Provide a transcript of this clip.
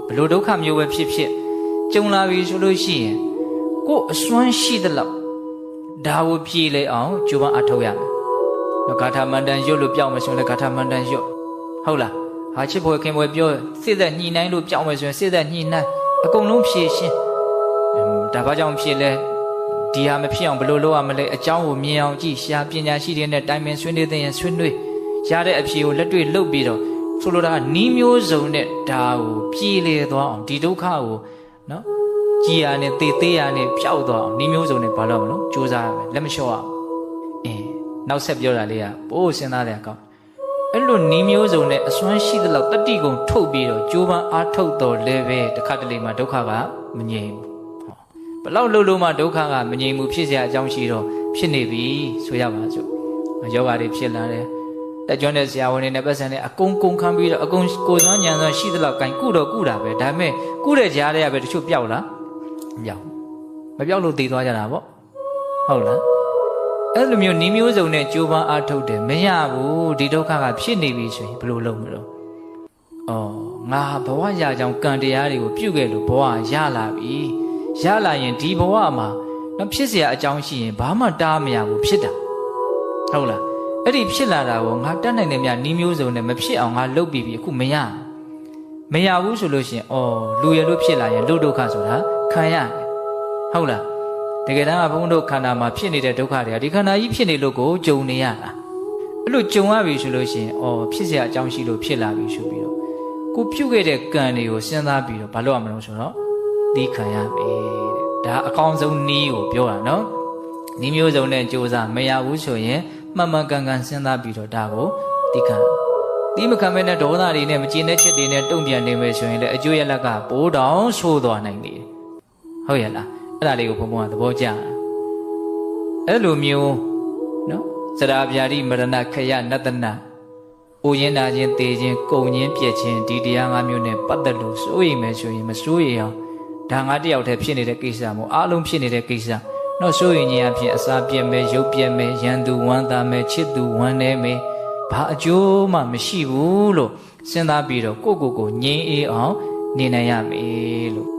ဘလို့ဒုက္ခမျိုးပဲဖြစ်ကြုံလာပြီဆိုလို့ရှိရင်ကိုယ်အစွမ်းရှိသလောက်ဒါကိုပြေလေအောင်ကြိုးပမ်းအထောက်ရမယ်ဂါထာမန္တန်ရွတ်လို့ပြောင်းမယ်ဆိုရင်လည်းဂါထာမန္တန်ရွတ်ဟုတ်လားဟာချစ်ဖွယ်ခင်ဖွယ်ပြောစိတ်သက်ညှိနှိုင်းလို့ပြောင်းမယ်ဆိုရင်စိတ်သက်ညှိနှိုင်းအကုန်လုံးဖြည့်ရှင်းဒါဘာကြောင့်ဖြစ်လဲဒီဟာမဖြစ်အောင်ဘယ်လိုလုပ်ရမလဲအကြောင်းကိုမြင်အောင်ကြည့်ရှားပညာရှိတဲ့နဲ့တိုင်ပင်ဆွေးနွေးတဲ့ရင်ဆွေးနွေးရတဲ့အဖြေကိုလက်တွေ့လုပ်ပြီးတော့ဆိုလိုတာနီးမျိုးစုံနဲ့ဒါကိုပြေလေသွားအောင်ဒီဒုက္ခကိုနော်ကြည်ရနဲ့သေသေးရနဲ့ပျောက်သွားအောင်နီးမျိုးစုံနဲ့ဘာလို့မလို့ကြိုးစားရမယ်လက်မလျှော့အောင်နောက်ဆက်ပြောတာလေးကပိုးစဉ်းစားတဲ့အကောင်းအဲ့လိုနီးမျိုးစုံနဲ့အစွမ်းရှိသလောက်တတိကုံထုတ်ပြီးတော့ကြိုးပမ်းအားထုတ်တော်လဲပဲတစ်ခါတလေမှဒုက္ခကမငြိမ်ဘူးဘလောက်လို့လို့မှဒုက္ခကမငြိမ်ဘူးဖြစ်เสียအကြောင်းရှိတော့ဖြစ်နေပြီဆိုရပါစို့ယောဂတွေဖြစ်လာတယ်တက်ကျွမ်းတဲ့ဆရာဝန်တွေနဲ့ပတ်စံနဲ့အကုန်ခံပြီးတော့အကုန်ကိုယ်စွမ်းဉာဏ်စွမ်းရှိသလောက်ကင်ကုတော့ကုတာပဲဒါပေမဲ့ကုတဲ့ကြားတွေကပဲတချို့ပျောက်လားမပျောက်မပျောက်လို့တည်သွားကြတာပေါ့ဟုတ်လားအဲ့လိုမျိုးနီးမျိုးစုံနဲ့ကြိုးပမ်းအားထုတ်တယ်မရဘူးဒီဒုက္ခကဖြစ်နေပြီဆိုရင်ဘယ်လိုလုပ်မလို့ငါဘဝရကြောင်းကံတရားတွေကိုပြုခဲ့လို့ဘဝရလာပြီရလာရင်ဒီဘဝမှာမဖြစ်เสียအကြောင်းရှိရင်ဘာမှတားမရဘူးဖြစ်တာဟုတ်လားအဲ့ဒီဖြစ်လာတာကိုငါတတ်နိုင်တယ်မြနီးမျိုးစုံနဲ့မဖြစ်အောင်ငါလုပ်ပြီးပြီအခုမရဘူးဆိုလို့ရှိရင်လူရလို့ဖြစ်လာရင်လူဒုက္ခဆိုတာခံရတယ်ဟုတ်လားတကယ်တမ်းကဘုန်းတို့ခန္ဓာမှာဖြစ်နေတဲ့ဒုက္ခတွေကဒီခန္ဓာကြီးဖြစ်နေလို့ကိုကြုံနေရတာအဲ့လိုကြုံရပြီဆိုလို့ရှိရင်ဖြစ်เสียအကြောင်းရှိလို့ဖြစ်လာပြီဆိုပြီးတော့ကိုပြုတ်ခဲ့တဲ့ကံတွေကိုစဉ်းစားပြီးတော့ဘာလုပ်ရမလို့ဆိုတော့သိခံရမယ်တဲ့ဒါအကောင်းဆုံးနည်းကိုပြောတာနော်နည်းမျိုးစုံနဲ့ကြိုးစားမရဘူးဆိုရင်မှန်မှန်ကန်ကန်စဉ်းစားပြီးတော့ဒါကိုသိခံဒီမခံမဲနဲ့ဒေါသတွေနဲ့မကျေနပ်ချက်တွေနဲ့တုံ့ပြန်နေမယ်ဆိုရင်လည်းအကျိုးရလက်ကပိုးတောင်ဆိုးသွားနိုင်တယ်ဟုတ်ရဲ့လားအဲ့ဒါလေးကိုဘုံဘုံကသဘောကျအဲ့လိုမျိုးနော်စရာဗျာတိမရဏခယနတနာအိုရင်နာခြင်းတေခြင်းကုံခြင်းပြက်ခြင်းဒီတရား၅မျိုးနဲ့ပတ်သက်လို့စိုးရိမ်မယ်ဆိုရင်မစိုးရိမ်အောင်ဒါငါတယောက်တည်းဖြစ်နေတဲ့ကိစ္စမို့အားလုံးဖြစ်နေတဲ့ကိစ္စနော်စိုးရိမ်ခြင်းအဖြစ်အစာပြက်မယ်ရုပ်ပြက်မယ်ရန်သူဝမ်းသာမယ်ချစ်သူဝမ်းနည်းမယ်ဘာအကျိုးမှမရှိဘူးလို့စဉ်းစားပြီးတော့ကိုယ့်ကိုယ်ကိုငြိမ်းအေးအောင်နေနိုင်ရမယ်လို့